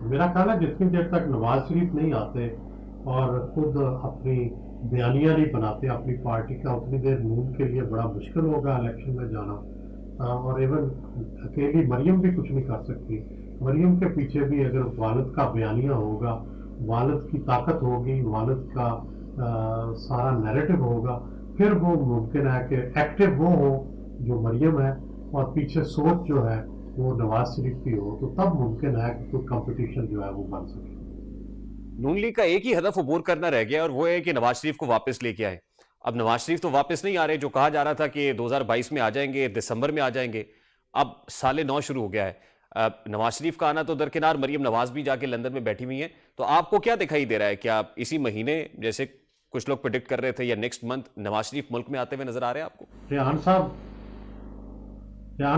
میرا خیال ہے جتنی دیر تک نواز شریف نہیں آتے اور خود اپنی بیانیہ نہیں بناتے اپنی پارٹی کا، اتنی دیر نون کے لیے بڑا مشکل ہوگا الیکشن میں جانا۔ اور ایون اکیلی مریم بھی کچھ نہیں کر سکتی۔ مریم کے پیچھے بھی اگر والد کا بیانیہ ہوگا، والد کی طاقت ہوگی، والد کا سارا نیریٹو ہوگا، پھر وہ ممکن ہے کہ ایکٹیو وہ ہو جو مریم ہے، اور پیچھے سوچ جو ہے وہ نواز شریف کی ہو، تو تب ممکن ہے کہ کوئی کمپٹیشن جو ہے وہ بن سکے۔ نون لیگ کا ایک ہی ہدف عبور کرنا رہ گیا اور وہ ہے کہ نواز شریف کو واپس لے کے آئے۔ اب نواز شریف تو واپس نہیں آ رہے، جو کہا جا رہا تھا کہ 2022 میں آ جائیں گے، دسمبر میں آ جائیں گے، اب سال نو شروع ہو گیا ہے۔ نواز شریف کا آنا تو درکنار، مریم نواز بھی جا کے لندن میں بیٹھی ہوئی ہیں، تو آپ کو کیا دکھائی دے رہا ہے؟ کیا اسی مہینے جیسے کچھ لوگ پریڈکٹ کر رہے تھے، یا نیکسٹ منتھ نواز شریف ملک میں آتے ہوئے نظر آ رہے ہیں آپ کو؟ ریحان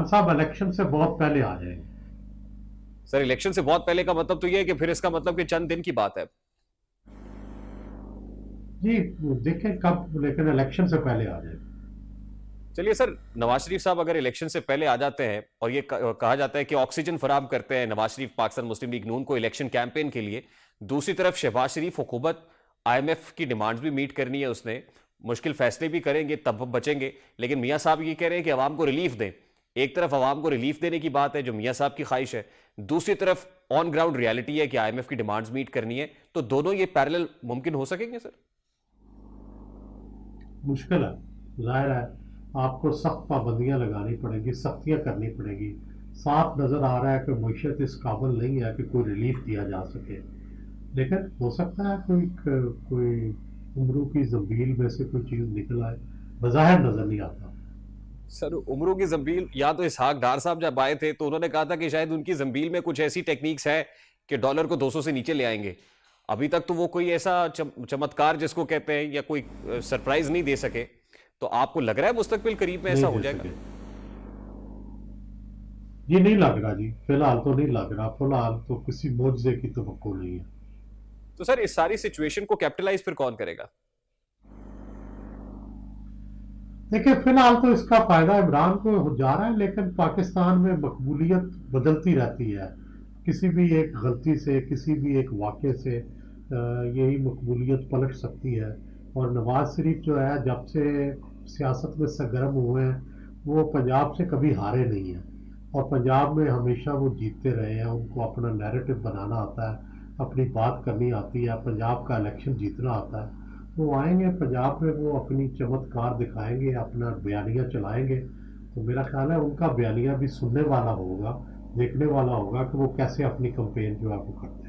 صاحب الیکشن سے بہت پہلے آ جائیں گے۔ سر الیکشن سے بہت پہلے کا مطلب تو یہ ہے کہ پھر اس کا مطلب کہ چند دن کی بات ہے۔ جی دیکھیں کب، لیکن الیکشن سے پہلے آ جائیں گے۔ چلیے سر، نواز شریف صاحب اگر الیکشن سے پہلے آ جاتے ہیں، اور یہ کہا جاتا ہے کہ آکسیجن فراہم کرتے ہیں نواز شریف پاکستان مسلم لیگ نون کو الیکشن کیمپین کے لیے، دوسری طرف شہباز شریف حکومت آئی ایم ایف کی ڈیمانڈز بھی میٹ کرنی ہے، اس نے مشکل فیصلے بھی کریں گے تب بچیں گے، لیکن میاں صاحب یہ کہہ رہے ہیں کہ عوام کو ریلیف دیں۔ ایک طرف عوام کو ریلیف دینے کی بات ہے جو میاں صاحب کی خواہش ہے، دوسری طرف آن گراؤنڈ ریالٹی ہے کہ آئی ایم ایف کی ڈیمانڈز میٹ کرنی ہے، تو دونوں یہ پیرلل ممکن ہو سکیں گے سر؟ مشکل ہے، ظاہر ہے آپ کو سخت پابندیاں لگانی پڑیں گی، سختیاں کرنی پڑیں گی۔ صاف نظر آ رہا ہے کہ معیشت اس قابل نہیں ہے کہ کوئی ریلیف دیا جا سکے، لیکن ہو سکتا ہے کوئی عمروں کی زنبیل میں سے کوئی چیز نکل آئے، بظاہر نظر نہیں آتا۔ سر عمروں کی زنبیل، یا تو اسحاق ڈار صاحب جب آئے تھے تو انہوں نے کہا تھا کہ شاید ان کی زنبیل میں کچھ ایسی ٹیکنیکس ہے کہ ڈالر کو 200 سے نیچے لے آئیں گے۔ ابھی تک تو وہ کوئی ایسا چمتکار جس کو کہتے ہیں یا کوئی سرپرائز نہیں دے سکے، تو آپ کو لگ رہا ہے مستقبل قریب میں ایسا نہیں ہو دے جائے گا؟ سکے جی، نہیں لگ رہا جی، فی الحال تو نہیں لگ رہا، فی الحال تو کسی معجزے کی توقع نہیں ہے۔ تو سر اس ساری سچویشن کو کیپٹلائز پھر کون کرے گا؟ دیکھیں فی الحال تو اس کا فائدہ عمران کو جا رہا ہے، لیکن پاکستان میں مقبولیت بدلتی رہتی ہے، کسی بھی ایک غلطی سے، کسی بھی ایک واقعے سے یہی مقبولیت پلٹ سکتی ہے۔ اور نواز شریف جو ہے جب سے سیاست میں سرگرم ہوئے ہیں، وہ پنجاب سے کبھی ہارے نہیں ہیں، اور پنجاب میں ہمیشہ وہ جیتتے رہے ہیں۔ ان کو اپنا نیریٹو بنانا آتا ہے، اپنی بات کرنی آتی ہے، پنجاب کا الیکشن جیتنا آتا ہے۔ وہ آئیں گے پنجاب میں، وہ اپنی چمتکار دکھائیں گے، اپنا بیانیہ چلائیں گے، تو میرا خیال ہے ان کا بیانیہ بھی سننے والا ہوگا، دیکھنے والا ہوگا کہ وہ کیسے اپنی کمپین جو ہے وہ کرتے ہیں۔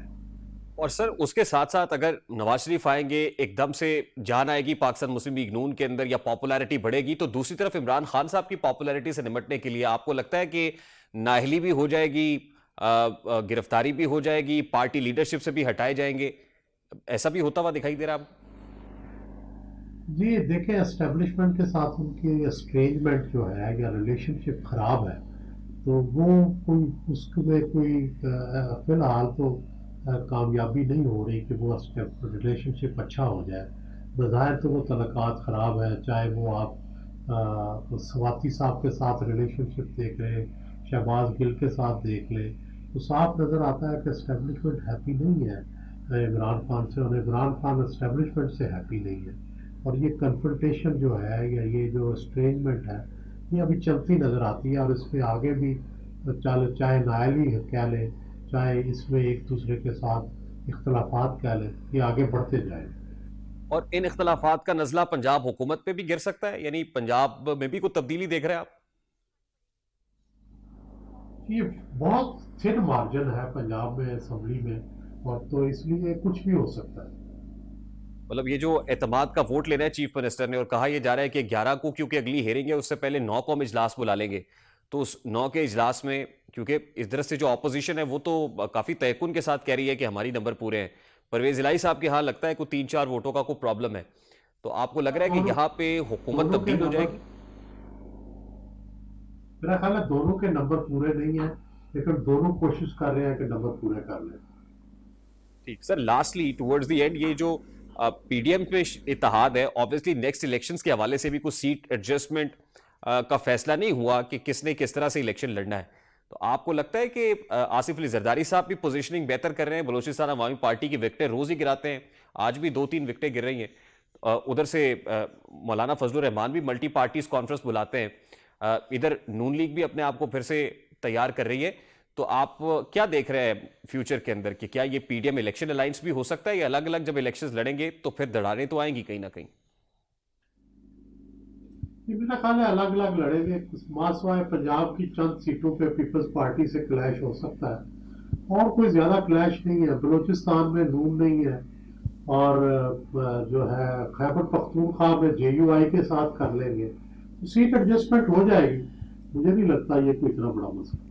اور سر اس کے ساتھ ساتھ اگر نواز شریف آئیں گے، ایک دم سے جان آئے گی پاکستان مسلم لیگ نون کے اندر یا پاپولیرٹی بڑھے گی، تو دوسری طرف عمران خان صاحب کی پاپولیرٹی سے نمٹنے کے لیے آپ کو لگتا ہے کہ نااہلی بھی ہو جائے گی، گرفتاری بھی ہو جائے گی، پارٹی لیڈرشپ سے بھی ہٹائے جائیں گے؟ ایسا بھی ہوتا ہوا دکھائی دے رہا ہے آپ؟ جی دیکھیں، اسٹیبلشمنٹ کے ساتھ ان کی اسٹرینجمنٹ جو ہے یا ریلیشن شپ خراب ہے، تو وہ کوئی اس میں کوئی فی الحال تو کامیابی نہیں ہو رہی کہ وہ ریلیشن شپ اچھا ہو جائے۔ بظاہر تو وہ تعلقات خراب ہیں، چاہے وہ آپ سواتی صاحب کے ساتھ ریلیشن شپ دیکھ لیں، شہباز گل کے ساتھ دیکھ لیں، تو صاف نظر آتا ہے کہ اسٹیبلشمنٹ ہیپی نہیں ہے عمران خان سے، اور عمران خان اسٹیبلشمنٹ سے ہیپی نہیں ہے۔ اور یہ کنفرنٹیشن جو ہے یا یہ جو اسٹرینجمنٹ ہے، یہ ابھی چلتی نظر آتی ہے، اور اس پہ آگے بھی چاہے نااہلی کہہ لیں، چاہے اس میں ایک دوسرے کے ساتھ اختلافات کہہ لیں، یہ آگے بڑھتے جائیں۔ اور ان اختلافات کا نزلہ پنجاب حکومت پہ بھی گر سکتا ہے؟ یعنی پنجاب میں بھی کوئی تبدیلی دیکھ رہے ہیں آپ؟ یہ بہت تھن مارجن ہے پنجاب میں اسمبلی میں، اور تو اس لیے کچھ بھی ہو سکتا ہے۔ مطلب یہ جو اعتماد کا ووٹ لینا ہے چیف منسٹر نے، اور کہا یہ جا رہا ہے کہ 11 کو کیونکہ اگلی ہیرنگ ہے، اس سے پہلے 9 کو ہم اجلاس بلا لیں گے، تو اس 9 کے اجلاس میں کیونکہ اس طرح سے جو اپوزیشن ہے وہ تو کافی تیقن کے ساتھ کہہ رہی ہے کہ ہماری نمبر پورے ہیں، پرویز الہی صاحب کے ہاں لگتا ہے کوئی 3-4 ووٹوں کا کوئی پرابلم ہے، تو آپ کو لگ رہا ہے کہ یہاں پہ حکومت دونوں کے تبدیل ہو جائے نمبر، گی؟ میرا خیال ہے دونوں کے نمبر پورے نہیں ہیں، لیکن دونوں کوشش کر رہے ہیں کہ نمبر پورے کر لیں۔ ٹھیک سر، لاسٹلی ٹورڈز دی اینڈ، یہ جو پی ڈی ایم میں اتحاد ہے، obviously نیکسٹ الیکشنز کے حوالے سے بھی کوئی سیٹ ایڈجسٹمنٹ کا فیصلہ نہیں ہوا کہ کس نے کس طرح سے الیکشن لڑنا ہے، تو آپ کو لگتا ہے کہ آصف علی زرداری صاحب بھی پوزیشننگ بہتر کر رہے ہیں؟ بلوچستان عوامی پارٹی کی وکٹیں روز ہی گراتے ہیں، آج بھی 2-3 وکٹیں گر رہی ہیں، ادھر سے مولانا فضل الرحمان بھی ملٹی پارٹیز کانفرنس بلاتے ہیں، ادھر نون لیگ بھی اپنے آپ کو پھر سے تیار کر رہی ہے، تو آپ کیا دیکھ رہے ہیں فیوچر کے اندر کہ کیا یہ P D M election alliance بھی ہو سکتا ہے، یا الگ الگ جب الیکشنز لڑیں گے تو پھر دڑاریں تو آئیں گی کہیں نہ کہیں؟ یہ میرا خیال ہے الگ الگ لڑیں گے، ماسوائے پنجاب کی چند سیٹوں پہ پیپلز پارٹی سے کلیش ہو سکتا ہے، اور کوئی زیادہ کلیش نہیں ہے، بلوچستان میں نون نہیں ہے، اور جو ہے خیبر پختونخوا میں جے یو آئی کے ساتھ کر لیں گے، سیٹ ایڈجسٹمنٹ ہو جائے گی، مجھے نہیں لگتا یہ کوئی اتنا بڑا مسئلہ۔